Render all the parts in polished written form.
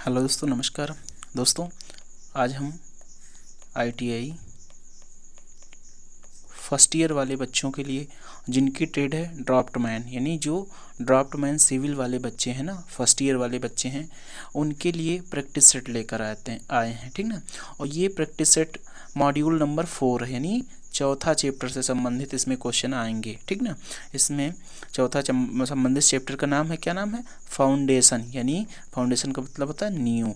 Hello दोस्तों, नमस्कार दोस्तों। आज हम आईटीआई फर्स्ट ईयर वाले बच्चों के लिए जिनकी ट्रेड है ड्राफ्टमैन, यानी जो ड्राफ्टमैन सिविल वाले बच्चे हैं ना, फर्स्ट ईयर वाले बच्चे हैं, उनके लिए प्रैक्टिस सेट लेकर आए हैं, ठीक ना। और ये प्रैक्टिस सेट मॉड्यूल नंबर 4 है, यानी चौथा चैप्टर से संबंधित इसमें क्वेश्चन आएंगे, ठीक ना। इसमें चौथा संबंधित चैप्टर का नाम है, क्या नाम है? फाउंडेशन, यानी फाउंडेशन का मतलब होता है नींव,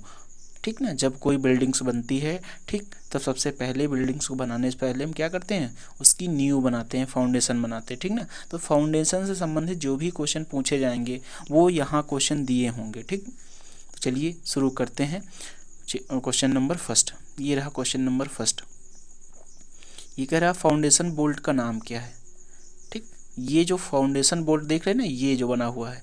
ठीक ना। जब कोई बिल्डिंग्स बनती है, ठीक, तो सबसे पहले बिल्डिंग्स को बनाने से पहले हम क्या करते हैं? उसकी नींव बनाते हैं, फाउंडेशन बनाते हैं, ठीक ना। तो फाउंडेशन से संबंधित जो भी क्वेश्चन पूछे जाएंगे वो यहाँ क्वेश्चन दिए होंगे, ठीक। तो चलिए शुरू करते हैं। क्वेश्चन नंबर फर्स्ट, ये रहा क्वेश्चन नंबर फर्स्ट। ये कह रहा फाउंडेशन बोल्ट का नाम क्या है, ठीक। ये जो फाउंडेशन बोल्ट देख रहे हैं ना, ये जो बना हुआ है,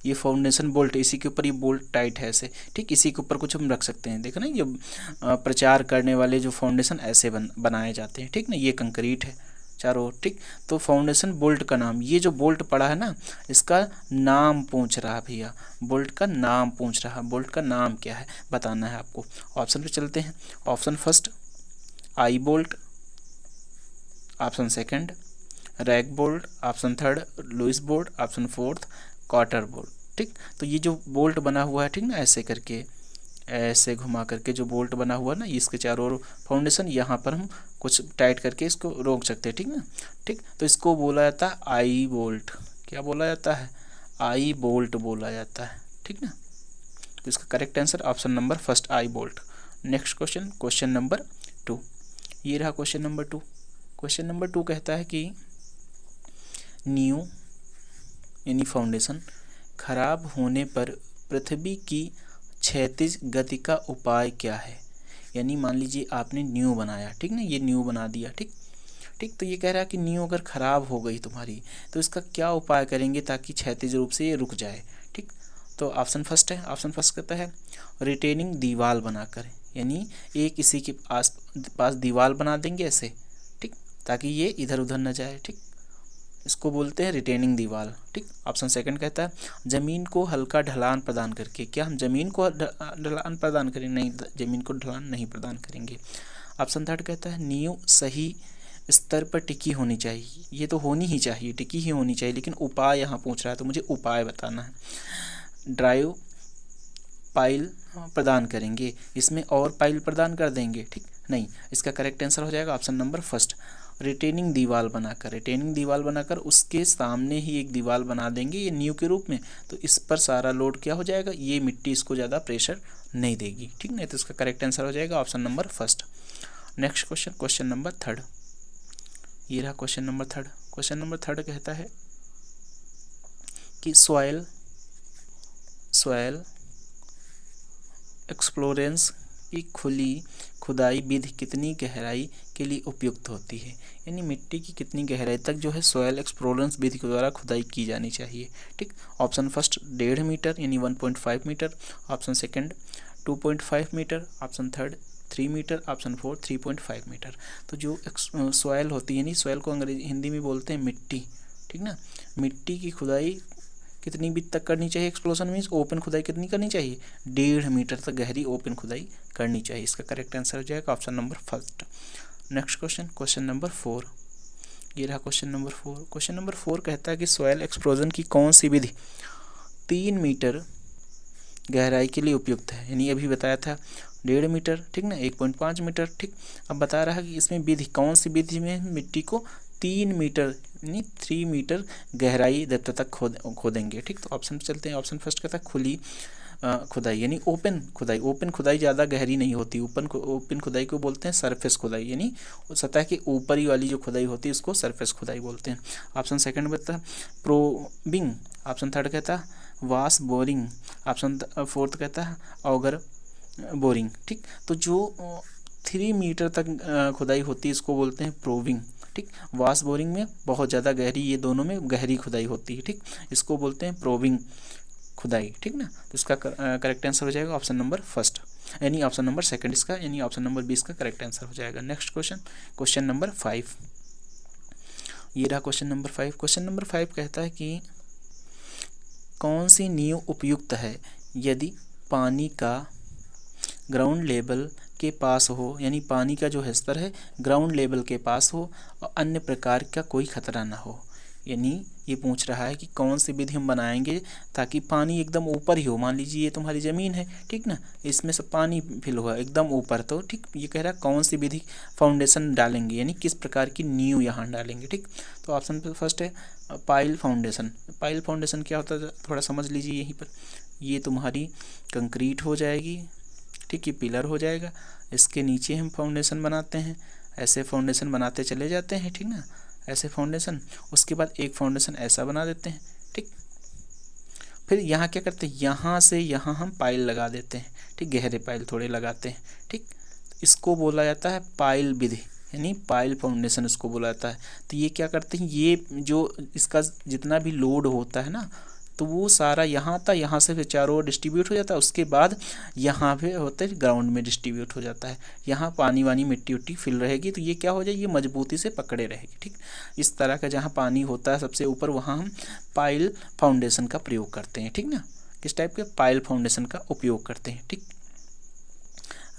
ये फाउंडेशन बोल्ट, इसी के ऊपर ये बोल्ट टाइट है ऐसे, ठीक। इसी के ऊपर कुछ हम रख सकते हैं, देखो ना, ये प्रचार करने वाले जो फाउंडेशन ऐसे बनाए जाते हैं, ठीक ना। ये कंक्रीट है चारों ओर, ठीक। तो फाउंडेशन बोल्ट का नाम, ये जो बोल्ट पड़ा है ना, इसका नाम पूछ रहा है भैया, बोल्ट का नाम पूछ रहा है। बोल्ट का नाम क्या है बताना है आपको। ऑप्शन पे चलते हैं। Option first eye bolt, option second rack bolt, option third Lewis bolt, option fourth quarter bolt, ठीक। तो ये जो बोल्ट बना हुआ है, ठीक ना, ऐसे करके, ऐसे घुमा करके जो बोल्ट बना हुआ है ना, इसके चारों ओर फाउंडेशन, यहाँ पर हम कुछ टाइट करके इसको रोक सकते हैं, ठीक ना, ठीक। तो इसको बोला जाता है आई बोल्ट। क्या बोला जाता है? आई बोल्ट बोला जाता है, ठीक ना। तो इसका correct answer option number first, eye bolt. Next question, question number 2। ये रहा क्वेश्चन नंबर 2। क्वेश्चन नंबर 2 कहता है कि नींव यानी फाउंडेशन खराब होने पर पृथ्वी की क्षैतिज गति का उपाय क्या है। यानी मान लीजिए आपने नींव बनाया, ठीक ना, ये नींव बना दिया, ठीक ठीक। तो ये कह रहा है कि नींव अगर खराब हो गई तुम्हारी, तो इसका क्या उपाय करेंगे ताकि क्षैतिज रूप से ये रुक जाए, ठीक। तो ऑप्शन फर्स्ट है, ऑप्शन फर्स्ट कहता है रिटेनिंग दीवार बनाकर, यानी एक इसी के आस पास दीवार बना देंगे ऐसे, ठीक, ताकि ये इधर उधर न जाए, ठीक। इसको बोलते हैं रिटेनिंग दीवार, ठीक। ऑप्शन सेकंड कहता है ज़मीन को हल्का ढलान प्रदान करके। क्या हम ज़मीन को ढलान प्रदान करें? नहीं, ज़मीन को ढलान नहीं प्रदान करेंगे। ऑप्शन थर्ड कहता है नींव सही स्तर पर टिकी होनी चाहिए। ये तो होनी ही चाहिए, टिकी ही होनी चाहिए, लेकिन उपाय यहाँ पूछ रहा है, तो मुझे उपाय बताना है। ड्राइव पाइल प्रदान करेंगे, इसमें और पाइल प्रदान कर देंगे, ठीक, नहीं। इसका करेक्ट आंसर हो जाएगा ऑप्शन नंबर फर्स्ट, रिटेनिंग दीवार बनाकर। रिटेनिंग दीवार बनाकर उसके सामने ही एक दीवार बना देंगे ये नींव के रूप में, तो इस पर सारा लोड क्या हो जाएगा, ये मिट्टी इसको ज़्यादा प्रेशर नहीं देगी, ठीक नहीं। तो इसका करेक्ट आंसर हो जाएगा option number first. Next question, question number third. ये रहा question number third. Question number third कहता है कि सॉयल एक्सप्लोरेंस की खुली खुदाई विधि कितनी गहराई के लिए उपयुक्त होती है। यानी मिट्टी की कितनी गहराई तक जो है सॉयल एक्सप्लोरेंस विधि के द्वारा खुदाई की जानी चाहिए, ठीक। ऑप्शन फर्स्ट 1.5 मीटर यानी 1.5 metre, option second 2.5 metre, option third 3 metre, option fourth 3.5 metre. तो जो सॉयल होती है, यानी सॉयल को अंग्रेजी हिंदी में बोलते हैं मिट्टी, ठीक ना। मिट्टी की खुदाई कितनी विथ तक करनी चाहिए? एक्सप्लोजन मीन्स ओपन खुदाई कितनी करनी चाहिए? 1.5 मीटर तक गहरी ओपन खुदाई करनी चाहिए। इसका करेक्ट आंसर हो जाएगा option number first. Next question, question number 4। ये रहा क्वेश्चन नंबर 4। क्वेश्चन नंबर 4 कहता है कि सॉयल एक्सप्लोजन की कौन सी विधि 3 मीटर गहराई के लिए उपयुक्त है। यानी अभी बताया था 1.5 मीटर, ठीक ना, 1.5 मीटर, ठीक। अब बता रहा है कि इसमें विधि कौन सी विधि में मिट्टी को 3 मीटर यानी 3 मीटर गहराई डेप्थ तक खोदेंगे, ठीक। तो ऑप्शन पे चलते हैं। ऑप्शन फर्स्ट कहता है खुली खुदाई यानी ओपन खुदाई। ओपन खुदाई ज़्यादा गहरी नहीं होती, ओपन खुदाई को बोलते हैं सरफेस खुदाई, यानी सतह के ऊपर ही वाली जो खुदाई होती है उसको सरफेस खुदाई बोलते हैं। ऑप्शन सेकंड कहता है प्रोबिंग, ऑप्शन थर्ड कहता है वाश बोरिंग, ऑप्शन फोर्थ कहता है ऑगर बोरिंग, ठीक। तो जो 3 मीटर तक खुदाई होती है इसको बोलते हैं प्रोबिंग, ठीक। वाश बोरिंग में बहुत ज़्यादा गहरी, ये दोनों में गहरी खुदाई होती है, ठीक। इसको बोलते हैं प्रोबिंग खुदाई, ठीक ना। तो इसका करेक्ट आंसर हो जाएगा ऑप्शन नंबर फर्स्ट, यानी ऑप्शन नंबर सेकंड इसका, यानी ऑप्शन नंबर 20 का करेक्ट आंसर हो जाएगा। Next question, question number 5। ये रहा क्वेश्चन नंबर 5। क्वेश्चन नंबर 5 कहता है कि कौन सी नींव उपयुक्त है यदि पानी का ग्राउंड लेवल के पास हो, यानी पानी का जो स्तर है ग्राउंड लेवल के पास हो और अन्य प्रकार का कोई खतरा ना हो। यानी ये पूछ रहा है कि कौन सी विधि हम बनाएंगे ताकि पानी एकदम ऊपर ही हो। मान लीजिए ये तुम्हारी ज़मीन है, ठीक ना, इसमें से पानी फिल हुआ एकदम ऊपर, तो ठीक ये कह रहा है कौन सी विधि फाउंडेशन डालेंगे, यानी किस प्रकार की नींव यहाँ डालेंगे। ठीक, तो ऑप्शन पे फर्स्ट है पाइल फाउंडेशन। पाइल फाउंडेशन क्या होता है थोड़ा समझ लीजिए यहीं पर। ये तुम्हारी कंक्रीट हो जाएगी, ठीक, ये पिलर हो जाएगा, इसके नीचे हम फाउंडेशन बनाते हैं, ऐसे फाउंडेशन बनाते चले जाते हैं, ठीक ना, ऐसे फाउंडेशन। उसके बाद एक फाउंडेशन ऐसा बना देते हैं, ठीक। फिर यहाँ क्या करते हैं, यहाँ से यहाँ हम पाइल लगा देते हैं, ठीक, गहरे पाइल थोड़े लगाते हैं, ठीक। इसको बोला जाता है पाइल विधि, यानी पाइल फाउंडेशन इसको बोला जाता है। तो ये क्या करते हैं, ये जो इसका जितना भी लोड होता है ना, तो वो सारा यहाँ था, यहाँ से फिर चारों ओर डिस्ट्रीब्यूट हो जाता है, उसके बाद यहाँ पे होते हैं ग्राउंड में डिस्ट्रीब्यूट हो जाता है। यहाँ पानी वानी मिट्टी उट्टी फिल रहेगी, तो ये क्या हो जाएगी, ये मजबूती से पकड़े रहेगी, ठीक। इस तरह का जहाँ पानी होता है सबसे ऊपर, वहाँ हम पाइल फाउंडेशन का प्रयोग करते हैं, ठीक ना। किस टाइप के, पाइल फाउंडेशन का उपयोग करते हैं, ठीक।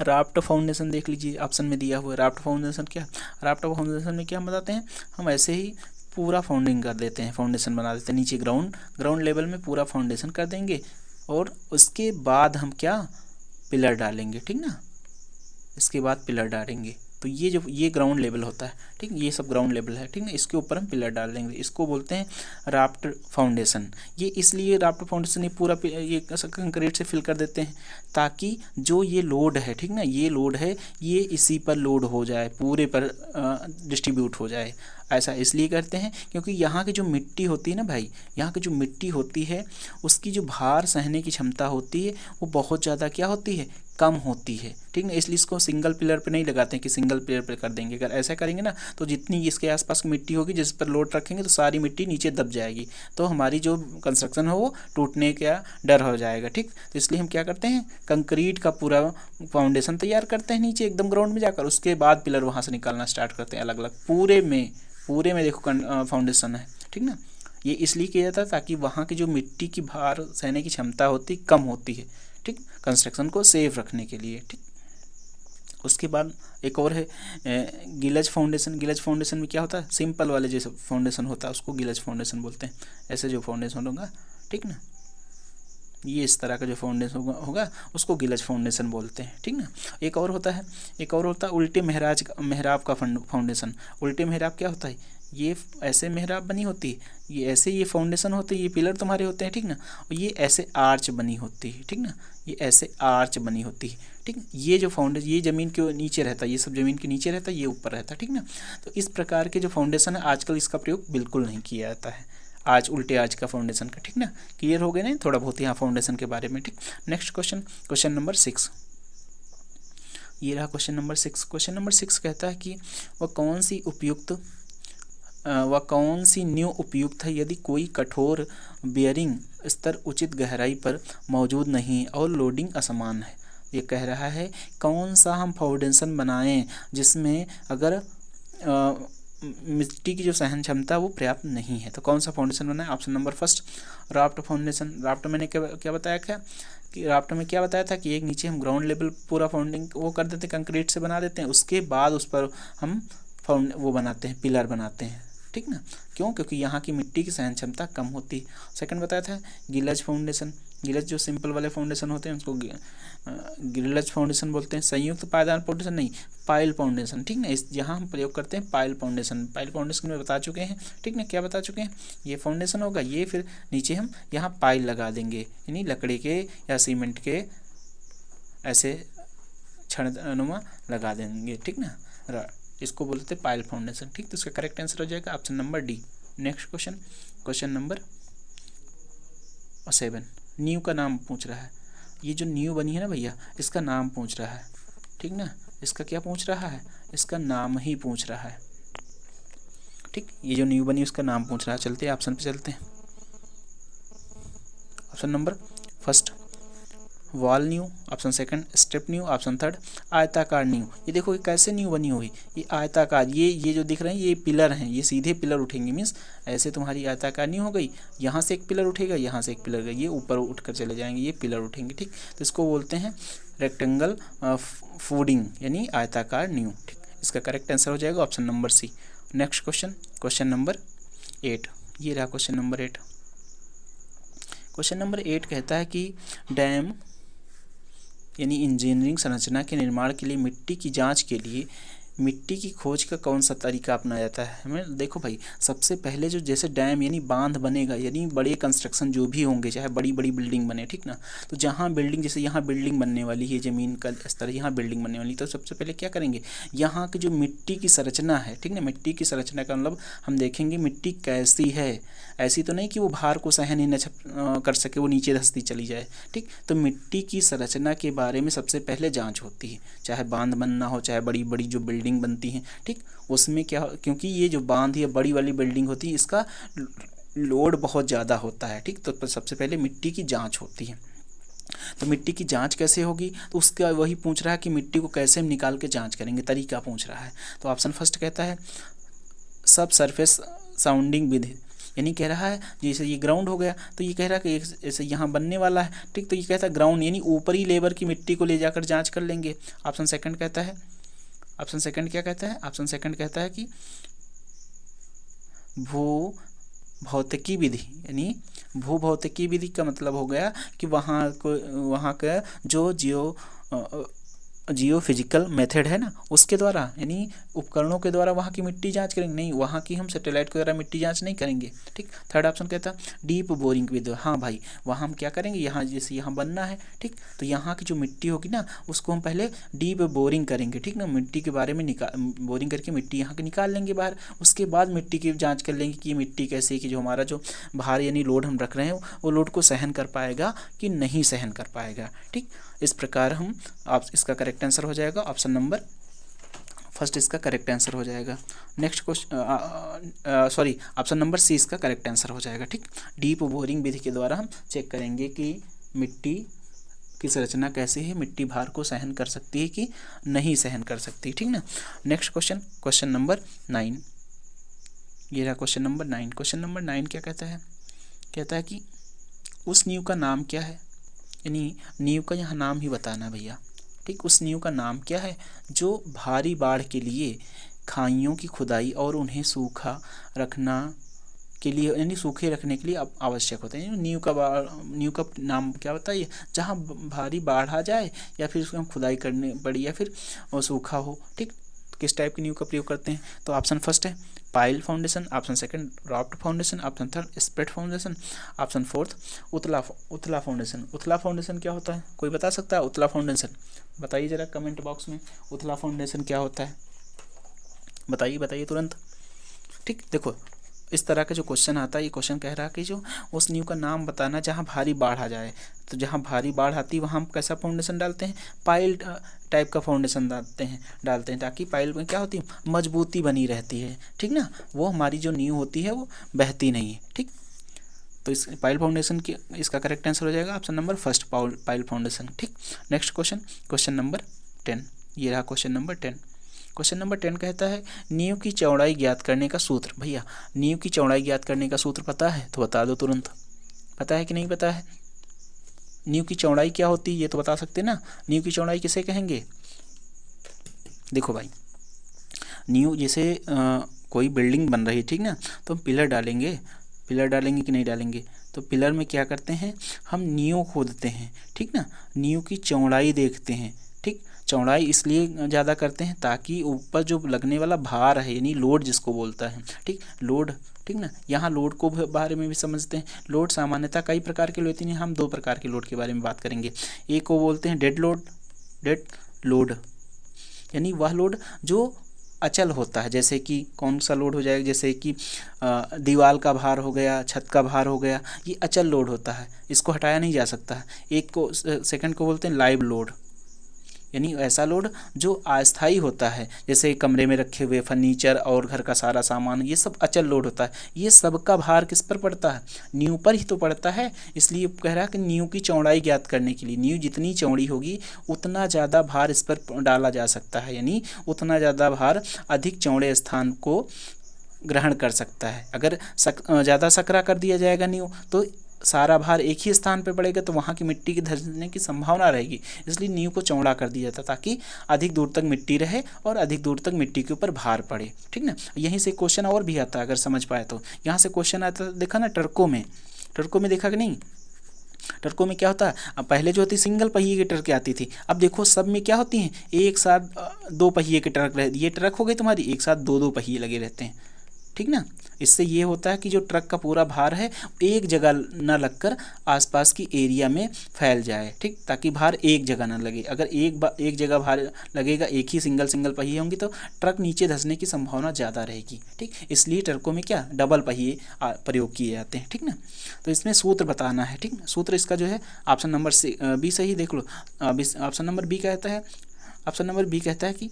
राफ्ट फाउंडेशन देख लीजिए, ऑप्शन में दिया हुआ है। राफ्ट फाउंडेशन क्या, राफ्ट फाउंडेशन में क्या हम बताते हैं, हम ऐसे ही पूरा फाउंडिंग कर देते हैं, फाउंडेशन बना देते हैं, नीचे ग्राउंड लेवल में पूरा फाउंडेशन कर देंगे, और उसके बाद हम क्या, पिलर डालेंगे, ठीक ना, इसके बाद पिलर डालेंगे। तो ये जो ये ग्राउंड लेवल होता है, ठीक, ये सब ग्राउंड लेवल है, ठीक ना, इसके ऊपर हम पिलर डाल देंगे, इसको बोलते हैं राफ्ट फाउंडेशन। ये इसलिए राफ्ट फाउंडेशन ये पूरा ये कंक्रीट से फिल कर देते हैं ताकि जो ये लोड है, ठीक ना, ये लोड है, ये इसी पर लोड हो जाए, पूरे पर डिस्ट्रीब्यूट हो जाए। ऐसा इसलिए करते हैं क्योंकि यहाँ की जो मिट्टी होती है ना भाई, यहाँ की जो मिट्टी होती है उसकी जो भार सहने की क्षमता होती है वो बहुत ज़्यादा क्या होती है, कम होती है, ठीक ना। इसलिए इसको सिंगल पिलर पे नहीं लगाते हैं कि सिंगल पिलर पे कर देंगे। अगर ऐसा करेंगे ना तो जितनी इसके आसपास की मिट्टी होगी जिस पर लोड रखेंगे तो सारी मिट्टी नीचे दब जाएगी, तो हमारी जो कंस्ट्रक्शन है वो टूटने का डर हो जाएगा, ठीक। तो इसलिए हम क्या करते हैं, कंक्रीट का पूरा फाउंडेशन तैयार करते हैं नीचे एकदम ग्राउंड में जाकर, उसके बाद पिलर वहाँ से निकालना स्टार्ट करते हैं अलग अलग। पूरे में देखो फाउंडेशन है, ठीक ना। ये इसलिए किया जाता है ताकि वहाँ की जो मिट्टी की भार सहने की क्षमता होती कम होती है, ठीक, कंस्ट्रक्शन को सेफ रखने के लिए, ठीक। उसके बाद एक और है गिलज फाउंडेशन। गिलज फाउंडेशन में क्या होता है, सिंपल वाले जैसे फाउंडेशन होता है उसको गिलज फाउंडेशन बोलते हैं। ऐसे जो फाउंडेशन होगा, ठीक ना, ये इस तरह का जो फाउंडेशन होगा उसको गिलज फाउंडेशन बोलते हैं, ठीक ना। एक और होता है उल्टे मेहराब का फाउंडेशन। उल्टे मेहराब क्या होता है, ये ऐसे मेहराब बनी होती है, ये ऐसे ये फाउंडेशन होते हैं, ये पिलर तुम्हारे होते हैं, ठीक ना, और ये ऐसे आर्च बनी होती है, ठीक ना, ये ऐसे आर्च बनी होती है, ठीक। ये जो फाउंडेशन ये ज़मीन के नीचे रहता है, ये सब ज़मीन के नीचे रहता है, ये ऊपर रहता है, ठीक ना। तो इस प्रकार के जो फाउंडेशन है आजकल इसका प्रयोग बिल्कुल नहीं किया जाता है, आज उल्टे आज का फाउंडेशन का, ठीक ना। क्लियर हो गए ना थोड़ा बहुत यहाँ फाउंडेशन के बारे में, ठीक। नेक्स्ट क्वेश्चन नंबर 6, ये रहा क्वेश्चन नंबर 6। क्वेश्चन नंबर 6 कहता है कि वह कौन सी नींव उपयुक्त है यदि कोई कठोर बेयरिंग स्तर उचित गहराई पर मौजूद नहीं और लोडिंग असमान है। ये कह रहा है कौन सा हम फाउंडेशन बनाएं जिसमें अगर मिट्टी की जो सहन क्षमता वो पर्याप्त नहीं है, तो कौन सा फाउंडेशन बनाए। Option number first raft foundation. Raft मैंने क्या बताया कि राफ्ट में क्या बताया था कि एक नीचे हम ग्राउंड लेवल पूरा फाउंडिंग वो कर देते हैं, कंक्रीट से बना देते हैं, उसके बाद उस पर हम वो बनाते हैं, पिलर बनाते हैं, ठीक ना। क्यों, क्योंकि यहाँ की मिट्टी की सहन क्षमता कम होती है। सेकंड बताया था गिलज फाउंडेशन। गिलज जो सिंपल वाले फाउंडेशन होते हैं उसको गिलज फाउंडेशन बोलते हैं। संयुक्त पायदान फाउंडेशन नहीं, पाइल फाउंडेशन, ठीक ना। इस यहाँ हम प्रयोग करते हैं पाइल फाउंडेशन। पाइल फाउंडेशन में बता चुके हैं, ठीक ना, क्या बता चुके हैं, ये फाउंडेशन होगा, ये फिर नीचे हम यहाँ पाइल लगा देंगे, यानी लकड़ी के या सीमेंट के ऐसे छड़नुमा लगा देंगे, ठीक ना, इसको बोलते हैं पाइल फाउंडेशन, ठीक। तो इसका करेक्ट आंसर हो जाएगा option number D. Next question number 7, नींव का नाम पूछ रहा है। ये जो नींव बनी है ना भैया, इसका नाम पूछ रहा है, ठीक ना, इसका क्या पूछ रहा है, इसका नाम ही पूछ रहा है, ठीक। ये जो नींव बनी उसका नाम पूछ रहा है। चलते हैं ऑप्शन पे, चलते हैं। ऑप्शन नंबर फर्स्ट वॉल नींव, ऑप्शन सेकंड स्टेप नींव, ऑप्शन थर्ड आयताकार नींव। ये देखो ये कैसे नींव बनी हुई, ये आयताकार, ये जो दिख रहे हैं ये पिलर हैं, ये सीधे पिलर उठेंगे, मीन्स ऐसे तुम्हारी आयताकार नींव हो गई, यहाँ से एक पिलर उठेगा, यहाँ से एक पिलर गई, ये ऊपर उठकर चले जाएंगे, ये पिलर उठेंगे। ठीक, तो इसको बोलते हैं रेक्टेंगल फूडिंग यानी आयताकार नींव। ठीक, इसका करेक्ट आंसर हो जाएगा option number C. Next question, question number 8, ये रहा क्वेश्चन नंबर 8। क्वेश्चन नंबर 8 कहता है कि डैम यानी इंजीनियरिंग संरचना के निर्माण के लिए मिट्टी की जांच के लिए मिट्टी की खोज का कौन सा तरीका अपनाया जाता है। हमें देखो भाई, सबसे पहले जो जैसे डैम यानी बांध बनेगा, यानी बड़े कंस्ट्रक्शन जो भी होंगे, चाहे बड़ी बड़ी बिल्डिंग बने, ठीक ना, तो जहाँ बिल्डिंग, जैसे यहाँ बिल्डिंग बनने वाली है, ज़मीन का स्तर यहाँ बिल्डिंग बनने वाली, तो सबसे पहले क्या करेंगे, यहाँ की जो मिट्टी की संरचना है, ठीक ना, मिट्टी की संरचना का मतलब हम देखेंगे मिट्टी कैसी है, ऐसी तो नहीं कि वो भार को सहन ही न कर सके, वो नीचे धंसती चली जाए। ठीक, तो मिट्टी की संरचना के बारे में सबसे पहले जांच होती है, चाहे बांध बनना हो, चाहे बड़ी बड़ी जो बिल्डिंग बनती हैं। ठीक, उसमें क्या, क्योंकि ये जो बांध या बड़ी वाली बिल्डिंग होती है इसका लोड बहुत ज़्यादा होता है। ठीक, तो सबसे पहले मिट्टी की जांच होती है। तो मिट्टी की जांच कैसे होगी, तो उसका वही पूछ रहा है कि मिट्टी को कैसे हम निकाल के जांच करेंगे, तरीका पूछ रहा है। तो ऑप्शन फर्स्ट कहता है सब सरफेस साउंडिंग विधि, यानी कह रहा है जैसे ये ग्राउंड हो गया, तो ये कह रहा है कि जैसे यहाँ बनने वाला है, ठीक, तो ये कहता है ग्राउंड यानी ऊपरी लेवल की मिट्टी को ले जाकर जांच कर लेंगे। ऑप्शन सेकंड कहता है, ऑप्शन सेकंड क्या कहता है, ऑप्शन सेकंड कहता है कि भू भौतिकी विधि, यानी भू भौतिकी विधि का मतलब हो गया कि वहाँ का जो जियो फिजिकल मेथड है ना, उसके द्वारा यानी उपकरणों के द्वारा वहाँ की मिट्टी जांच करेंगे, नहीं वहाँ की हम सैटेलाइट के द्वारा मिट्टी जांच नहीं करेंगे। ठीक, थर्ड ऑप्शन कहता डीप बोरिंग विद, हाँ भाई वहाँ हम क्या करेंगे, यहाँ जैसे यहाँ बनना है, ठीक, तो यहाँ की जो मिट्टी होगी ना उसको हम पहले डीप बोरिंग करेंगे, ठीक ना, मिट्टी के बारे में बोरिंग करके मिट्टी यहाँ की निकाल लेंगे बाहर, उसके बाद मिट्टी की जाँच कर लेंगे कि ये मिट्टी कैसी है, कि जो हमारा जो भार यानी लोड हम रख रहे हैं वो लोड को सहन कर पाएगा कि नहीं सहन कर पाएगा। ठीक, इस प्रकार हम आप इसका करेक्ट आंसर हो जाएगा ऑप्शन नंबर फर्स्ट, इसका करेक्ट आंसर हो जाएगा। Next question, sorry option number C इसका करेक्ट आंसर हो जाएगा। ठीक, डीप बोरिंग विधि के द्वारा हम चेक करेंगे कि मिट्टी की संरचना कैसी है, मिट्टी भार को सहन कर सकती है कि नहीं सहन कर सकती। ठीक ना, नेक्स्ट क्वेश्चन, क्वेश्चन नंबर 9, ये रहा क्वेश्चन नंबर 9। क्वेश्चन नंबर 9 क्या कहता है, कहता है कि उस नींव का नाम क्या है, यानी नींव का यहाँ नाम ही बताना भैया। ठीक, उस नींव का नाम क्या है जो भारी बाढ़ के लिए खाइयों की खुदाई और उन्हें सूखा रखना के लिए, यानी सूखे रखने के लिए आवश्यक होता है। नींव का नाम क्या बताइए, जहाँ भारी बाढ़ आ जाए या फिर उसको हम खुदाई करनी पड़ी या फिर वो सूखा हो। ठीक, किस टाइप की नींव का प्रयोग करते हैं, तो ऑप्शन फर्स्ट है pile foundation, option second draft foundation, option third spread foundation, option fourth उतला फाउंडेशन। उतला फाउंडेशन क्या होता है, कोई बता सकता है उतला फाउंडेशन, बताइए जरा कमेंट बॉक्स में उतला फाउंडेशन क्या होता है, बताइए बताइए तुरंत। ठीक, देखो इस तरह का जो क्वेश्चन आता है, ये क्वेश्चन कह रहा है कि जो उस नींव का नाम बताना जहाँ भारी बाढ़ आ जाए, तो जहाँ भारी बाढ़ आती है वहाँ हम कैसा फाउंडेशन डालते हैं, पाइल टाइप का फाउंडेशन डालते हैं ताकि पाइल में क्या होती है, मजबूती बनी रहती है। ठीक ना, वो हमारी जो नींव होती है वो बहती नहीं है। ठीक, तो इस पाइल फाउंडेशन की इसका करेक्ट आंसर हो जाएगा option number first, pile foundation. ठीक, नेक्स्ट क्वेश्चन, क्वेश्चन नंबर 10, ये रहा क्वेश्चन नंबर 10। क्वेश्चन नंबर 10 कहता है नींव की चौड़ाई ज्ञात करने का सूत्र। भैया नींव की चौड़ाई ज्ञात करने का सूत्र पता है तो बता दो तुरंत, पता है कि नहीं पता है, नींव की चौड़ाई क्या होती है ये तो बता सकते ना, नींव की चौड़ाई किसे कहेंगे। देखो भाई, नींव जैसे कोई बिल्डिंग बन रही है, ठीक ना, तो हम पिलर डालेंगे कि नहीं डालेंगे, तो पिलर में क्या करते हैं हम नींव खोदते हैं। ठीक ना, नींव की चौड़ाई देखते हैं। ठीक, चौड़ाई इसलिए ज़्यादा करते हैं ताकि ऊपर जो लगने वाला भार है यानी लोड जिसको बोलता है, ठीक, लोड, ठीक ना, यहाँ लोड को बारे में भी समझते हैं। लोड सामान्यतः कई प्रकार के होते हैं, हम 2 प्रकार के लोड के बारे में बात करेंगे। एक को बोलते हैं डेड लोड यानी वह लोड जो अचल होता है, जैसे कि कौन सा लोड हो जाएगा, जैसे कि दीवार का भार हो गया, छत का भार हो गया, ये अचल लोड होता है, इसको हटाया नहीं जा सकता है। एक को सेकंड को बोलते हैं लाइव लोड, यानी ऐसा लोड जो अस्थायी होता है, जैसे कमरे में रखे हुए फर्नीचर और घर का सारा सामान, ये सब अचल लोड होता है। ये सबका भार किस पर पड़ता है? नींव पर ही तो पड़ता है। इसलिए कह रहा है कि नींव की चौड़ाई ज्ञात करने के लिए नींव जितनी चौड़ी होगी उतना ज़्यादा भार इस पर डाला जा सकता है, यानी उतना ज़्यादा भार अधिक चौड़े स्थान को ग्रहण कर सकता है। अगर ज़्यादा सकरा कर दिया जाएगा नींव तो सारा भार एक ही स्थान पे पड़ेगा, तो वहाँ की मिट्टी की धंसने की संभावना रहेगी। इसलिए नींव को चौड़ा कर दिया जाता ताकि अधिक दूर तक मिट्टी रहे और अधिक दूर तक मिट्टी के ऊपर भार पड़े, ठीक ना। यहीं से क्वेश्चन और भी आता है, अगर समझ पाए तो। यहाँ से क्वेश्चन आता है, देखा ना ट्रकों में देखा कि नहीं? ट्रकों में क्या होता है, अब पहले जो होती सिंगल पहिए की ट्रक आती थी, अब देखो सब में क्या होती हैं, एक साथ 2 पहिए के ट्रक रहे। ये ट्रक हो गई तुम्हारी, एक साथ 2-2 पहिए लगे रहते हैं, ठीक ना। इससे ये होता है कि जो ट्रक का पूरा भार है एक जगह न लगकर आसपास की एरिया में फैल जाए, ठीक, ताकि भार एक जगह न लगे। अगर एक जगह भार लगेगा, एक ही सिंगल पहिए होंगे, तो ट्रक नीचे धंसने की संभावना ज़्यादा रहेगी, ठीक। इसलिए ट्रकों में क्या डबल पहिए प्रयोग किए जाते हैं, ठीक ना। तो इसमें सूत्र बताना है, ठीक। सूत्र इसका जो है ऑप्शन नंबर बी सही देख लो। ऑप्शन नंबर बी कहता है कि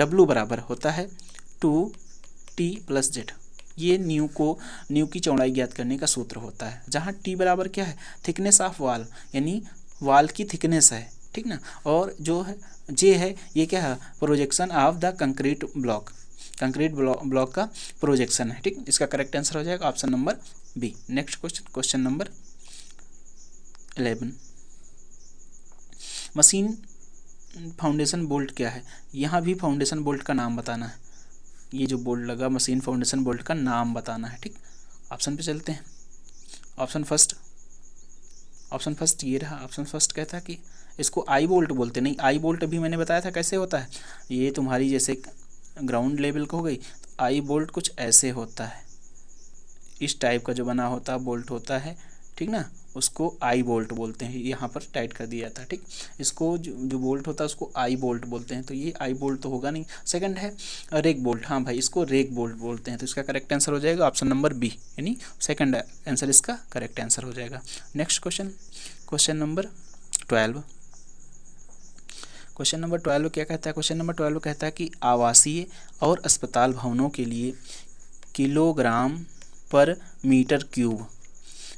W बराबर होता है 2T + Z। ये न्यू की चौड़ाई ज्ञात करने का सूत्र होता है, जहाँ T बराबर क्या है, थिकनेस ऑफ वाल, यानी वाल की थिकनेस है, ठीक ना। और जो है J है, ये क्या है, projection of the concrete block का प्रोजेक्शन है, ठीक। इसका करेक्ट आंसर हो जाएगा option number B. Next question number 11, machine foundation bolt क्या है? यहाँ भी फाउंडेशन बोल्ट का नाम बताना है। ये जो बोल्ट लगा मशीन फाउंडेशन बोल्ट का नाम बताना है, ठीक। ऑप्शन पे चलते हैं। ऑप्शन फर्स्ट ये रहा। ऑप्शन फर्स्ट कहता है कि इसको आई बोल्ट बोलते नहीं। आई बोल्ट अभी मैंने बताया था कैसे होता है। ये तुम्हारी जैसे ग्राउंड लेवल का हो गई, तो आई बोल्ट कुछ ऐसे होता है, इस टाइप का जो बना होता बोल्ट होता है, ठीक ना, उसको आई बोल्ट बोलते हैं। यहाँ पर टाइट कर दिया था, ठीक। इसको जो बोल्ट होता है उसको आई बोल्ट बोलते हैं। तो ये आई बोल्ट तो होगा नहीं। सेकंड है रेक बोल्ट। हाँ भाई, इसको रेक बोल्ट बोलते हैं। तो इसका करेक्ट आंसर हो जाएगा ऑप्शन नंबर बी, यानी सेकंड आंसर इसका करेक्ट आंसर हो जाएगा। Next question number 12। Question number 12 क्या कहता है? क्वेश्चन नंबर 12 कहता है कि आवासीय और अस्पताल भवनों के लिए किलोग्राम पर मीटर क्यूब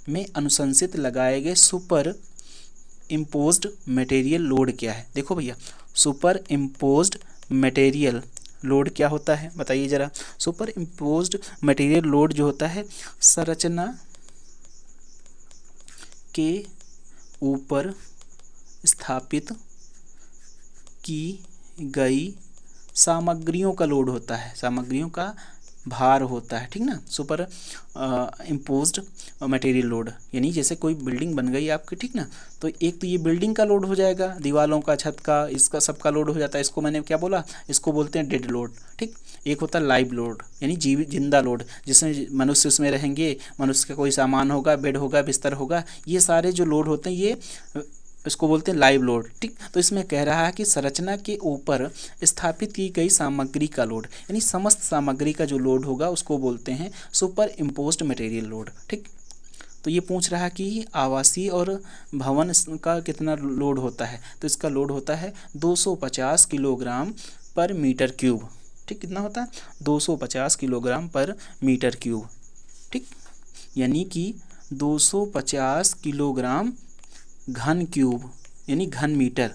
में अनुशंसित लगाए गए सुपर इम्पोज्ड मटेरियल लोड क्या है? देखो भैया, सुपर इम्पोज्ड मटेरियल लोड क्या होता है बताइए ज़रा। सुपर इम्पोज्ड मटेरियल लोड जो होता है, संरचना के ऊपर स्थापित की गई सामग्रियों का लोड होता है, सामग्रियों का भार होता है, ठीक ना। सुपर इम्पोज्ड मटेरियल लोड, यानी जैसे कोई बिल्डिंग बन गई आपकी, ठीक ना, तो एक तो ये बिल्डिंग का लोड हो जाएगा, दीवालों का, छत का, इसका सबका लोड हो जाता है। इसको मैंने क्या बोला, इसको बोलते हैं डेड लोड, ठीक। एक होता है लाइव लोड, यानी जिंदा लोड, जिसमें मनुष्य उसमें रहेंगे, मनुष्य का कोई सामान होगा, बेड होगा, बिस्तर होगा, ये सारे जो लोड होते हैं ये इसको बोलते हैं लाइव लोड, ठीक। तो इसमें कह रहा है कि संरचना के ऊपर स्थापित की गई सामग्री का लोड, यानी समस्त सामग्री का जो लोड होगा उसको बोलते हैं सुपर इम्पोज्ड मटेरियल लोड, ठीक। तो ये पूछ रहा है कि आवासीय और भवन का कितना लोड होता है, तो इसका लोड होता है 250 किलोग्राम पर मीटर क्यूब, ठीक। कितना होता है? 250 किलोग्राम पर मीटर क्यूब, ठीक, यानी कि 250 किलोग्राम घन क्यूब, यानी घन मीटर,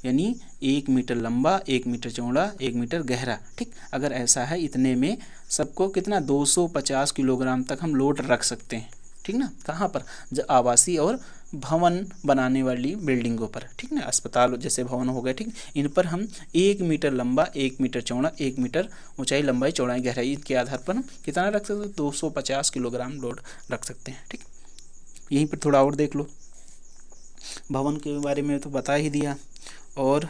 यानी 1 मीटर लंबा, 1 मीटर चौड़ा, 1 मीटर गहरा, ठीक। अगर ऐसा है, इतने में सबको कितना 250 किलोग्राम तक हम लोड रख सकते हैं, ठीक ना। कहाँ पर? जो आवासीय और भवन बनाने वाली बिल्डिंगों पर, ठीक ना, अस्पताल जैसे भवन हो गए, ठीक, इन पर हम 1 मीटर लंबा, 1 मीटर चौड़ा, 1 मीटर ऊंचाई, लंबाई, चौड़ाई, गहराई के आधार पर हम कितना रख सकते हैं? 250 किलोग्राम लोड रख सकते हैं, ठीक। यहीं पर थोड़ा और देख लो, भवन के बारे में तो बता ही दिया। और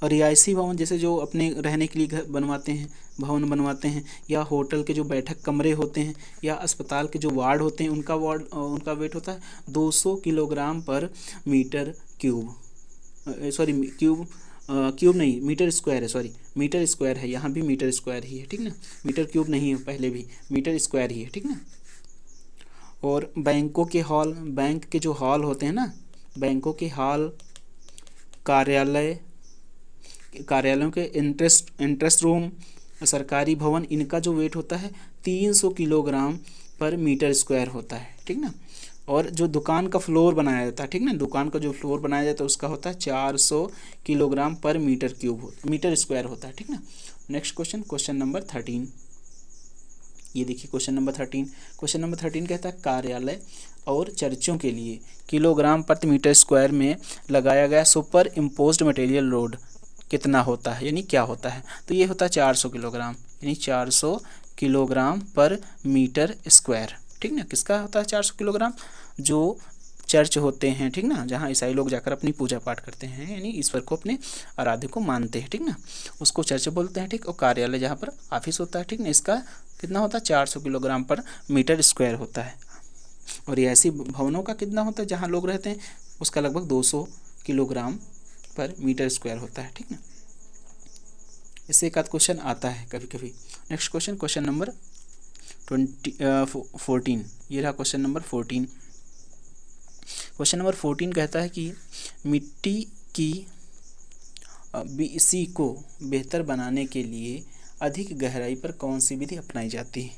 रिहायशी भवन, जैसे जो अपने रहने के लिए घर बनवाते हैं, भवन बनवाते हैं, या होटल के जो बैठक कमरे होते हैं, या अस्पताल के जो वार्ड होते हैं, उनका वेट होता है 200 किलोग्राम पर मीटर क्यूब, सॉरी क्यूब नहीं, मीटर स्क्वायर है, सॉरी मीटर स्क्वायर है, यहाँ भी मीटर स्क्वायर ही है, ठीक ना, मीटर क्यूब नहीं है, पहले भी मीटर स्क्वायर ही है, ठीक ना। और बैंकों के हॉल, बैंक के जो हॉल होते हैं ना, बैंकों के हॉल कार्यालयों के इंटरेस्ट रूम, सरकारी भवन, इनका जो वेट होता है 300 किलोग्राम पर मीटर स्क्वायर होता है, ठीक ना। और जो दुकान का फ्लोर बनाया जाता है, ठीक ना, दुकान का जो फ्लोर बनाया जाता है उसका होता है 400 किलोग्राम पर मीटर स्क्वायर होता है, ठीक ना। Next question number 13। ये देखिए क्वेश्चन नंबर 13 कहता है कार्यालय और चर्चों के लिए किलोग्राम प्रति मीटर स्क्वायर में लगाया गया सुपर इम्पोज्ड मटेरियल लोड कितना होता है, यानी क्या होता है। तो ये होता है 400 किलोग्राम, यानी 400 किलोग्राम पर मीटर स्क्वायर, ठीक ना। किसका होता है 400 किलोग्राम, जो चर्च होते हैं, ठीक ना, जहाँ ईसाई लोग जाकर अपनी पूजा पाठ करते हैं, यानी ईश्वर को अपने आराध्य को मानते हैं, ठीक ना, उसको चर्च बोलते हैं, ठीक। और कार्यालय जहाँ पर ऑफिस होता है, ठीक ना, इसका कितना होता है 400 किलोग्राम पर मीटर स्क्वायर होता है। और ये ऐसी भवनों का कितना होता है जहाँ लोग रहते हैं, उसका लगभग 200 किलोग्राम पर मीटर स्क्वायर होता है, ठीक ना। इससे एक आध क्वेश्चन आता है कभी कभी। Next question number 14। ये रहा क्वेश्चन नंबर 14। क्वेश्चन नंबर 14 कहता है कि मिट्टी की BC को बेहतर बनाने के लिए अधिक गहराई पर कौन सी विधि अपनाई जाती है,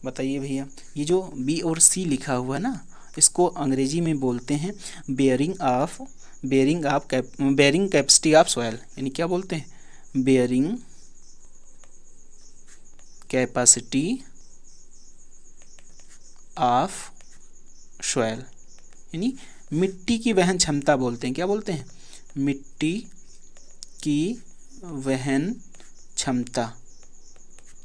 बताइए भैया। ये जो B और C लिखा हुआ है ना, इसको अंग्रेजी में बोलते हैं बेयरिंग कैपेसिटी ऑफ सॉइल, यानी क्या बोलते हैं, बेयरिंग कैपेसिटी ऑफ सॉइल, यानी मिट्टी की वहन क्षमता बोलते हैं। क्या बोलते हैं, मिट्टी की वहन क्षमता,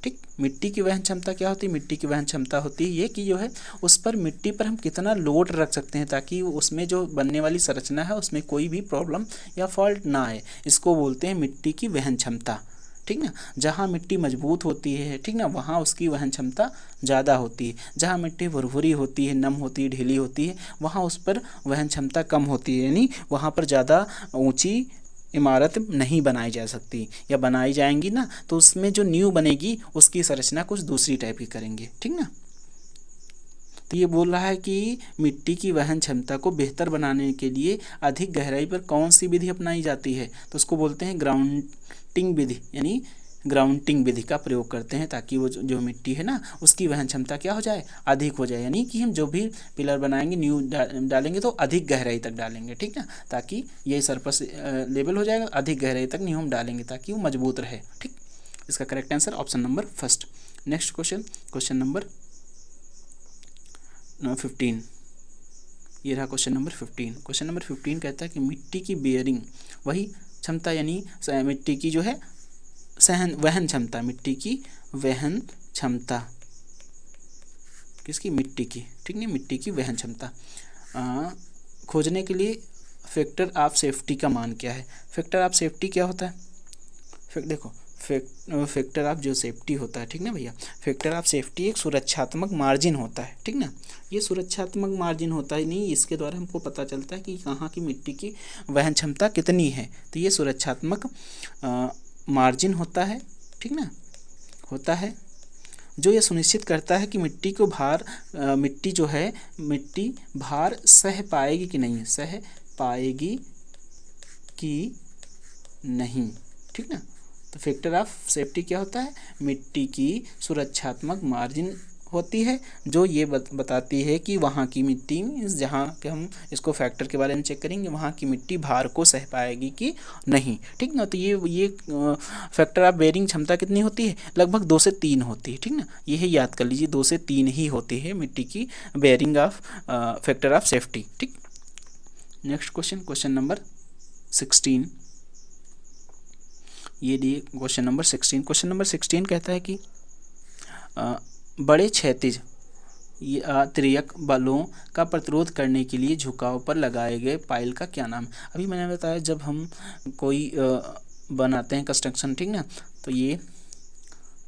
ठीक। मिट्टी की वहन क्षमता क्या होती है, मिट्टी की वहन क्षमता होती है ये कि जो है उस पर मिट्टी पर हम कितना लोड रख सकते हैं ताकि उसमें जो बनने वाली संरचना है उसमें कोई भी प्रॉब्लम या फॉल्ट ना आए, इसको बोलते हैं मिट्टी की वहन क्षमता, ठीक ना। जहाँ मिट्टी मजबूत होती है, ठीक ना, वहाँ उसकी वहन क्षमता ज़्यादा होती है। जहाँ मिट्टी भुरभुरी होती है, नम होती है, ढीली होती है, वहाँ उस पर वहन क्षमता कम होती है, यानी वहाँ पर ज़्यादा ऊंची इमारत नहीं बनाई जा सकती, या बनाई जाएंगी ना तो उसमें जो न्यू बनेगी उसकी संरचना कुछ दूसरी टाइप की करेंगे, ठीक ना। तो ये बोल रहा है कि मिट्टी की वहन क्षमता को बेहतर बनाने के लिए अधिक गहराई पर कौन सी विधि अपनाई जाती है, तो उसको बोलते हैं ग्राउंडिंग विधि, यानी ग्राउंडिंग विधि का प्रयोग करते हैं ताकि वो जो मिट्टी है ना उसकी वहन क्षमता क्या हो जाए, अधिक हो जाए, यानी कि हम जो भी पिलर बनाएंगे न्यू डालेंगे तो अधिक गहराई तक डालेंगे, ठीक ना, ताकि ये सरफेस लेवल हो जाएगा, अधिक गहराई तक न्यू हम डालेंगे ताकि वो मजबूत रहे, ठीक। इसका correct answer option number first. Next question number 15। ये रहा क्वेश्चन नंबर 15। क्वेश्चन नंबर 15 कहता है कि मिट्टी की बेयरिंग वही क्षमता, यानी मिट्टी की जो है वहन क्षमता, मिट्टी की वहन क्षमता किसकी, मिट्टी की, ठीक नहीं, मिट्टी की वहन क्षमता खोजने के लिए फैक्टर ऑफ सेफ्टी का मान क्या है। फैक्टर ऑफ सेफ्टी क्या होता है, देखो फैक्टर ऑफ जो सेफ्टी होता है, ठीक ना भैया, फैक्टर ऑफ सेफ्टी एक सुरक्षात्मक मार्जिन होता है, ठीक ना। ये सुरक्षात्मक मार्जिन होता है, नहीं इसके द्वारा हमको पता चलता है कि कहाँ की मिट्टी की वहन क्षमता कितनी है, तो ये सुरक्षात्मक मार्जिन होता है, ठीक ना, होता है जो ये सुनिश्चित करता है कि मिट्टी भार सह पाएगी कि नहीं, ठीक ना। तो फैक्टर ऑफ सेफ्टी क्या होता है, मिट्टी की सुरक्षात्मक मार्जिन होती है जो ये बताती है कि वहाँ की मिट्टी, जहाँ के हम इसको फैक्टर के बारे में चेक करेंगे, वहाँ की मिट्टी भार को सह पाएगी कि नहीं, ठीक ना। तो ये फैक्टर ऑफ बेयरिंग क्षमता कितनी होती है, लगभग 2 से 3 होती है, ठीक ना। ये है, याद कर लीजिए 2 से 3 ही होती है मिट्टी की bearing of factor of safety, ठीक। Next question number 16। ये दिए क्वेश्चन नंबर 16। क्वेश्चन नंबर 16 कहता है कि बड़े क्षैतिज त्रियक बलों का प्रतिरोध करने के लिए झुकाव पर लगाए गए पाइल का क्या नाम है। अभी मैंने बताया जब हम कोई बनाते हैं कंस्ट्रक्शन, ठीक ना, तो ये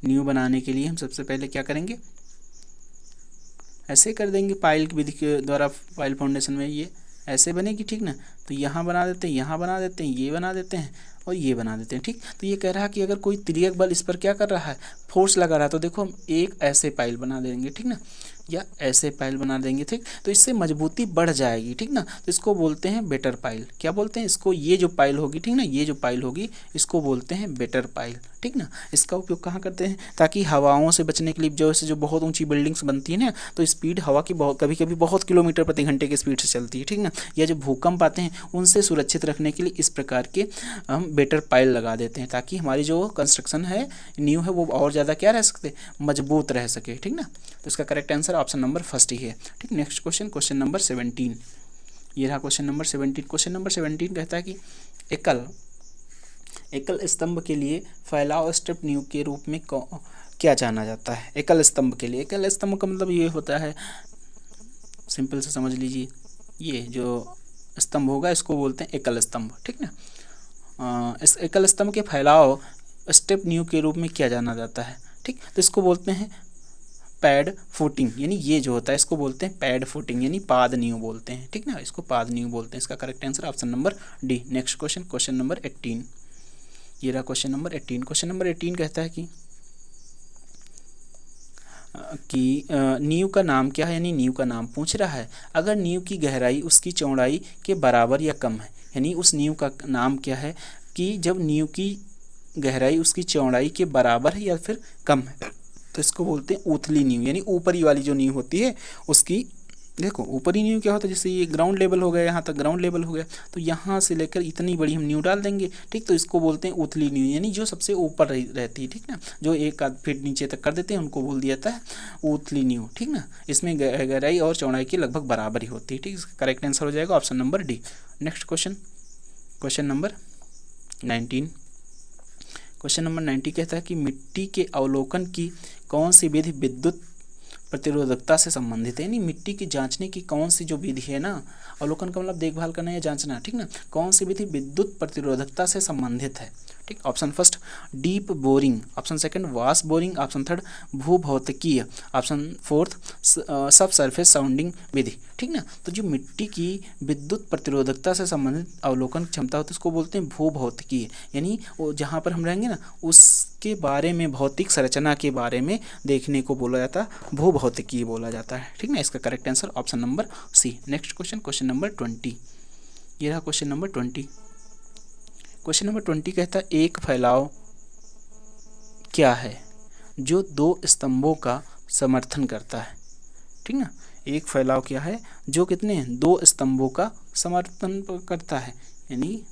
न्यू बनाने के लिए हम सबसे पहले क्या करेंगे, ऐसे कर देंगे, पाइल की विधि के द्वारा पाइल फाउंडेशन में ये ऐसे बनेगी, ठीक ना। तो यहाँ बना देते हैं, यहाँ बना देते हैं, ये बना देते हैं और ये बना देते हैं, ठीक। तो ये कह रहा है कि अगर कोई तिर्यक बल इस पर क्या कर रहा है, फोर्स लगा रहा है, तो देखो हम एक ऐसे पाइल बना देंगे, ठीक ना, या ऐसे पाइल बना देंगे, ठीक। तो इससे मजबूती बढ़ जाएगी, ठीक ना। तो इसको बोलते हैं बेटर पाइल। क्या बोलते हैं इसको? ये जो पाइल होगी, ठीक ना, ये जो पाइल होगी इसको बोलते हैं बेटर पाइल, ठीक ना। इसका उपयोग कहाँ करते हैं? ताकि हवाओं से बचने के लिए, जो बहुत ऊंची बिल्डिंग्स बनती है ना, तो स्पीड हवा की कभी कभी बहुत किलोमीटर प्रति घंटे की स्पीड से चलती है, ठीक ना। या जो भूकंप आते हैं उनसे सुरक्षित रखने के लिए इस प्रकार के हम बेटर पाइल लगा देते हैं, ताकि हमारी जो कंस्ट्रक्शन है, नींव है, वो और ज़्यादा क्या रह सकते, मजबूत रह सके, ठीक ना। तो इसका correct answer option number first ही है, ठीक। Next question, question number 17। ये रहा क्वेश्चन नंबर 17। क्वेश्चन नंबर 17 कहता है कि एकल स्तंभ के लिए फैलाव स्टेप नींव के रूप में क्या जाना जाता है? एकल स्तंभ के लिए, एकल स्तंभ का मतलब ये होता है, सिंपल से समझ लीजिए, ये जो स्तंभ होगा इसको बोलते हैं एकल स्तंभ, ठीक ना। इस एकल स्तंभ के फैलाव स्टेप नींव के रूप में क्या जाना जाता है, ठीक। तो इसको बोलते हैं पैड फुटिंग, यानी ये जो होता है इसको बोलते हैं पैड फुटिंग, यानी पाद नींव बोलते हैं, ठीक ना। इसको पाद नींव बोलते हैं। इसका correct answer option number D. Next question, question number 18। ये रहा क्वेश्चन नंबर 18। क्वेश्चन नंबर 18 कहता है कि नींव का नाम क्या है, यानी नींव का नाम पूछ रहा है। अगर नींव की गहराई उसकी चौड़ाई के बराबर या कम है, यानी उस नींव का नाम क्या है कि जब नींव की गहराई उसकी चौड़ाई के बराबर है या फिर कम है, तो इसको बोलते हैं उथली नींव, यानी ऊपरी वाली जो नींव होती है उसकी। देखो ऊपरी नींव क्या होता है, जैसे ये ग्राउंड लेवल हो गया, यहाँ तक ग्राउंड लेवल हो गया, तो यहाँ से लेकर इतनी बड़ी हम नींव डाल देंगे, ठीक। तो इसको बोलते हैं उथली नींव, यानी जो सबसे ऊपर रहती है, ठीक ना। जो 1 आध फीट नीचे तक कर देते हैं उनको बोल दिया जाता है उथली नींव, ठीक ना। इसमें गहराई और चौड़ाई की लगभग बराबर ही होती है, ठीक। इसका करेक्ट आंसर हो जाएगा option number D. Next question, question number 19। Question number 90 कहता है कि मिट्टी के अवलोकन की कौन सी विधि विद्युत प्रतिरोधकता से संबंधित है, यानी मिट्टी की जांचने की कौन सी जो विधि है ना, अवलोकन का मतलब देखभाल करना या जांचना, ठीक ना। कौन सी विधि विद्युत प्रतिरोधकता से संबंधित है, ठीक। Option first deep boring, option second wash boring, option third भूभौतिकीय, option fourth sub surface sounding विधि, ठीक ना। तो जो मिट्टी की विद्युत प्रतिरोधकता से संबंधित अवलोकन क्षमता होती है उसको बोलते हैं भूभौतिकीय, यानी वो जहाँ पर हम रहेंगे ना उसके बारे में, भौतिक संरचना के बारे में देखने को बोला जाता है, भूभौतिकीय बोला जाता है, ठीक ना। इसका correct answer option number C. Next question, question number 20। ये रहा क्वेश्चन नंबर 20। क्वेश्चन नंबर 20 कहता है एक फैलाव क्या है जो 2 स्तंभों का समर्थन करता है, ठीक ना। एक फैलाव क्या है जो कितने 2 स्तंभों का समर्थन करता है, यानी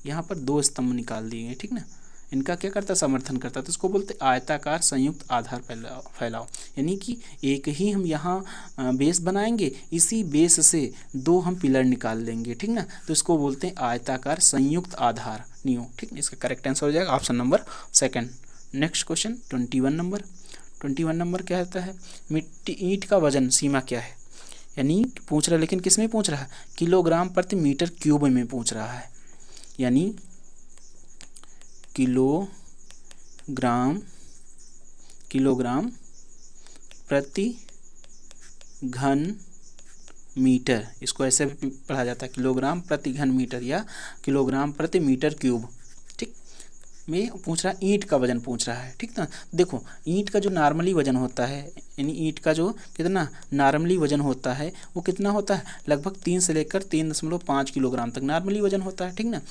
यहाँ पर 2 स्तंभ निकाल दिए गए, ठीक ना। इनका क्या करता है, समर्थन करता है, तो इसको बोलते हैं आयताकार संयुक्त आधार फैलाव, यानी कि एक ही हम यहाँ बेस बनाएंगे, इसी बेस से 2 हम पिलर निकाल देंगे, ठीक ना। तो इसको बोलते हैं आयताकार संयुक्त आधार नींव, ठीक। इसका करेक्ट आंसर हो जाएगा option number second. Next question 21 number. 21 number क्या होता है, मिट्टी ईंट का वजन सीमा क्या है, यानी पूछ रहा है, लेकिन किस में पूछ रहा है, किलोग्राम प्रति मीटर क्यूब में पूछ रहा है, यानी किलोग्राम प्रति घन मीटर, इसको ऐसे भी पढ़ा जाता है किलोग्राम प्रति घन मीटर या किलोग्राम प्रति मीटर क्यूब, ठीक। में पूछ रहा है, ईंट का वजन पूछ रहा है, ठीक ना। देखो ईंट का जो नॉर्मली वजन होता है, यानी ईंट का जो कितना नॉर्मली वजन होता है वो कितना होता है, लगभग 3 से लेकर 3.5 किलोग्राम तक नॉर्मली वजन होता है, ठीक ना।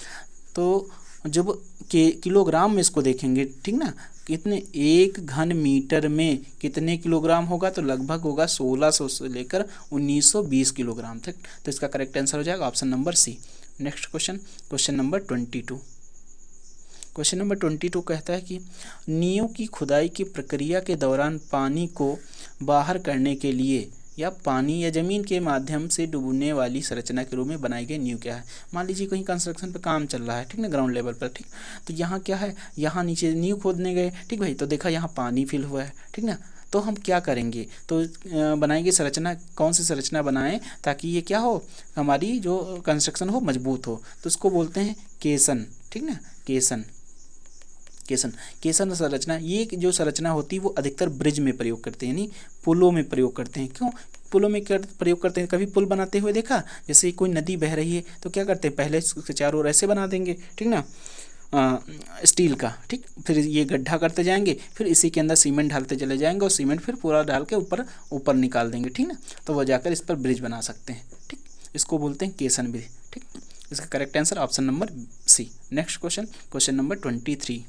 तो जब किलोग्राम में इसको देखेंगे, ठीक ना, कितने 1 घन मीटर में कितने किलोग्राम होगा, तो लगभग होगा 1600 से लेकर 1920 किलोग्राम तक। तो इसका करेक्ट आंसर हो जाएगा option number C. Next question, question number 22। Question number 22 कहता है कि नींव की खुदाई की प्रक्रिया के दौरान पानी को बाहर करने के लिए या पानी या ज़मीन के माध्यम से डूबने वाली संरचना के रूप में बनाई गई नींव क्या है। मान लीजिए कहीं कंस्ट्रक्शन पे काम चल रहा है, ठीक ना, ग्राउंड लेवल पर, ठीक। तो यहाँ क्या है, यहाँ नीचे नींव खोदने गए, ठीक भाई, तो देखा यहाँ पानी फिल हुआ है, ठीक ना। तो हम क्या करेंगे, तो बनाएंगे संरचना, कौन सी संरचना बनाएं ताकि ये क्या हो, हमारी जो कंस्ट्रक्शन हो मजबूत हो, तो उसको बोलते हैं केसन, ठीक ना, केसन संरचना। ये जो संरचना होती है वो अधिकतर ब्रिज में प्रयोग करते हैं, यानी पुलों में प्रयोग करते हैं। क्यों पुलों में प्रयोग करते हैं, कभी पुल बनाते हुए देखा, जैसे कोई नदी बह रही है तो क्या करते हैं, पहले उसके चारों ओर ऐसे बना देंगे, ठीक ना, स्टील का, ठीक। फिर ये गड्ढा करते जाएंगे, फिर इसी के अंदर सीमेंट डालते चले जाएंगे और सीमेंट फिर पूरा डाल के ऊपर ऊपर निकाल देंगे, ठीक ना। तो वो जाकर इस पर ब्रिज बना सकते हैं, ठीक। इसको बोलते हैं केसन ब्रिज, ठीक। इसका correct answer option number C. Next question, question number 23।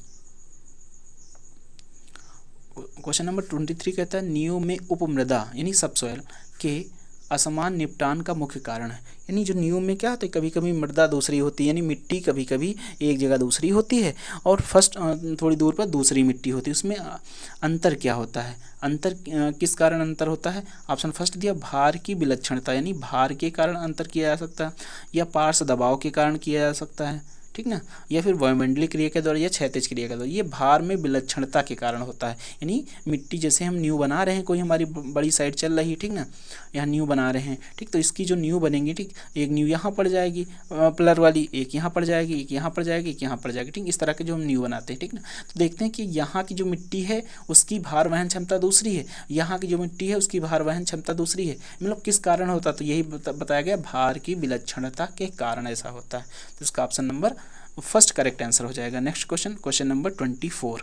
Question number 23 कहता है नींव में उपमृदा यानी सबसॉइल के असमान निपटान का मुख्य कारण है। यानी जो नींव में क्या होता है, कभी कभी मृदा दूसरी होती है, यानी मिट्टी कभी कभी एक जगह दूसरी होती है और फर्स्ट थोड़ी दूर पर दूसरी मिट्टी होती है, उसमें अंतर क्या होता है, अंतर किस कारण अंतर होता है। ऑप्शन फर्स्ट दिया भार की विलक्षणता, यानी भार के कारण अंतर किया जा सकता है, या पार्श्व दबाव के कारण किया जा सकता है, ठीक ना, या फिर वायुमंडलीय क्रिया के द्वारा या क्षैतिज क्रिया के द्वारा। ये भार में विलक्षणता के कारण होता है, यानी मिट्टी जैसे हम नींव बना रहे हैं, कोई हमारी बड़ी साइड चल रही है, ठीक ना, यहाँ नींव बना रहे हैं, ठीक। तो इसकी जो नींव बनेंगी, ठीक, एक नींव यहाँ पड़ जाएगी पिलर वाली, एक यहाँ पड़ जाएगी, एक यहाँ पड़ जाएगी, एक यहाँ पड़ जाएगी, ठीक। इस तरह के जो हम नींव बनाते हैं, ठीक ना। तो देखते हैं कि यहाँ की जो मिट्टी है उसकी भार वहन क्षमता दूसरी है, यहाँ की जो मिट्टी है उसकी भार वहन क्षमता दूसरी है, मतलब किस कारण होता है, तो यही बताया गया भार की विलक्षणता के कारण ऐसा होता है। तो इसका option number first correct answer हो जाएगा। Next question, question number 24।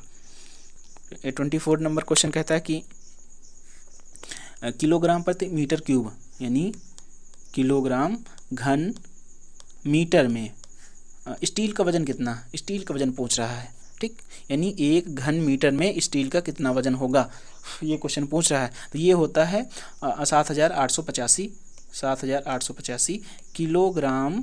24 number question कहता है कि किलोग्राम प्रति मीटर क्यूब यानी किलोग्राम घन मीटर में स्टील का वजन कितना, स्टील का वजन पूछ रहा है, ठीक। यानी एक घन मीटर में स्टील का कितना वजन होगा, ये क्वेश्चन पूछ रहा है। तो ये होता है 7,885 किलोग्राम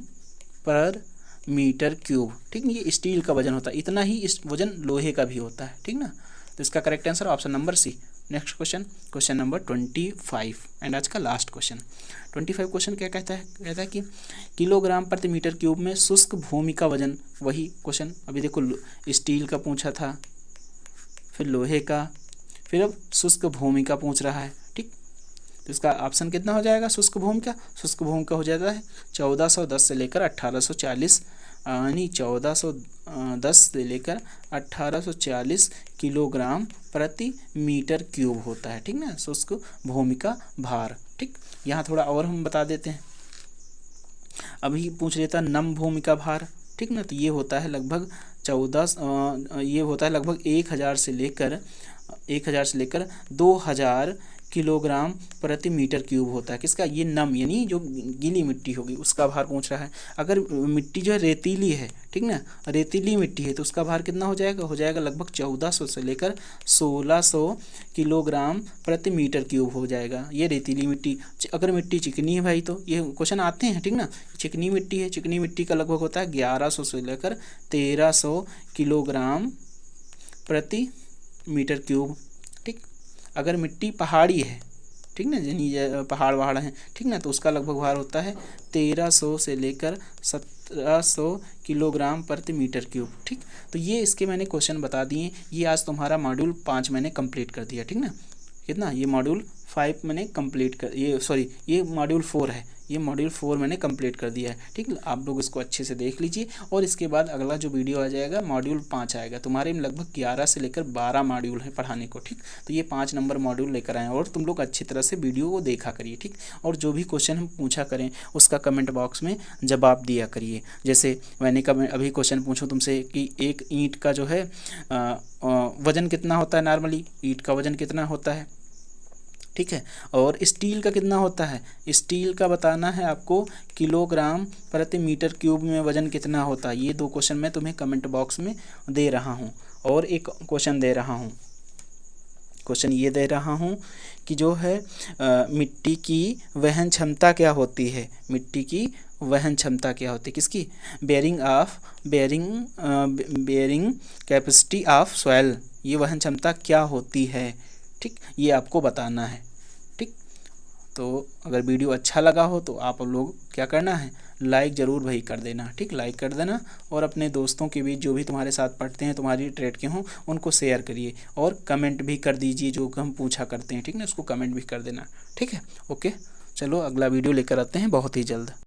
पर मीटर क्यूब, ठीक। ये स्टील का वजन होता है, इतना ही इस वजन लोहे का भी होता है, ठीक ना। तो इसका correct answer option number C. Next question, question number 25 and आज का लास्ट क्वेश्चन। 25 क्वेश्चन क्या कहता है कि किलोग्राम प्रति मीटर क्यूब में शुष्क भूमि का वजन, वही क्वेश्चन अभी देखो स्टील का पूछा था, फिर लोहे का, फिर अब शुष्क भूमि का पूछ रहा है, ठीक। तो इसका ऑप्शन कितना हो जाएगा शुष्क भूमि का, शुष्क भूमि का हो जाता है 1410 से लेकर 1840, यानी 1410 से लेकर 1840 किलोग्राम प्रति मीटर क्यूब होता है, ठीक ना, शुष्क भूमि का भार, ठीक। यहाँ थोड़ा और हम बता देते हैं, अभी पूछ लेता नम भूमि का भार, ठीक ना। तो ये होता है लगभग 1000 से लेकर 2000 किलोग्राम प्रति मीटर क्यूब होता है। किसका, ये नम यानी जो गीली मिट्टी होगी उसका भार पूछ रहा है। अगर मिट्टी जो है रेतीली है, ठीक ना, रेतीली मिट्टी है तो उसका भार कितना हो जाएगा लगभग 1400 से लेकर 1600 किलोग्राम प्रति मीटर क्यूब हो जाएगा, ये रेतीली मिट्टी। अगर मिट्टी चिकनी है भाई, तो ये क्वेश्चन आते हैं, ठीक ना, चिकनी मिट्टी है, चिकनी मिट्टी का लगभग होता है 1100 से लेकर 1300 किलोग्राम प्रति मीटर क्यूब, ठीक। अगर मिट्टी पहाड़ी है, ठीक ना, यानी पहाड़ वहाड़ हैं, ठीक ना, तो उसका लगभग भार होता है 1300 से लेकर 1700 किलोग्राम प्रति मीटर क्यूब, ठीक। तो ये इसके मैंने क्वेश्चन बता दिए। ये आज तुम्हारा मॉड्यूल 5 मैंने कंप्लीट कर दिया, ठीक ना। कितना, ये मॉड्यूल 5 मैंने कंप्लीट कर, ये मॉड्यूल 4 है, ये मॉड्यूल 4 मैंने कंप्लीट कर दिया है, ठीक। आप लोग इसको अच्छे से देख लीजिए और इसके बाद अगला जो वीडियो आ जाएगा मॉड्यूल 5 आएगा। तुम्हारे में लगभग 11 से लेकर 12 मॉड्यूल हैं पढ़ाने को, ठीक। तो ये 5 नंबर मॉड्यूल लेकर आए और तुम लोग अच्छी तरह से वीडियो को देखा करिए, ठीक। और जो भी क्वेश्चन हम पूछा करें उसका कमेंट बॉक्स में जवाब दिया करिए। जैसे मैंने अभी क्वेश्चन पूछूँ तुमसे कि एक ईंट का जो है वज़न कितना होता है, नॉर्मली ईंट का वज़न कितना होता है, ठीक है, और स्टील का कितना होता है, स्टील का बताना है आपको किलोग्राम प्रति मीटर क्यूब में वजन कितना होता है। ये 2 क्वेश्चन मैं तुम्हें कमेंट बॉक्स में दे रहा हूँ। और एक क्वेश्चन दे रहा हूँ, क्वेश्चन ये दे रहा हूँ कि जो है मिट्टी की वहन क्षमता क्या होती है, मिट्टी की वहन क्षमता क्या होती है, किसकी, बेयरिंग कैपेसिटी ऑफ सॉइल, ये वहन क्षमता क्या होती है, ठीक। ये आपको बताना है, ठीक। तो अगर वीडियो अच्छा लगा हो तो आप लोग क्या करना है, लाइक ज़रूर भाई कर देना, ठीक, लाइक कर देना। और अपने दोस्तों के बीच जो भी तुम्हारे साथ पढ़ते हैं, तुम्हारी ट्रेड के हों, उनको शेयर करिए और कमेंट भी कर दीजिए, जो हम पूछा करते हैं, ठीक ना, उसको कमेंट भी कर देना, ठीक है। ओके, चलो अगला वीडियो लेकर आते हैं बहुत ही जल्द।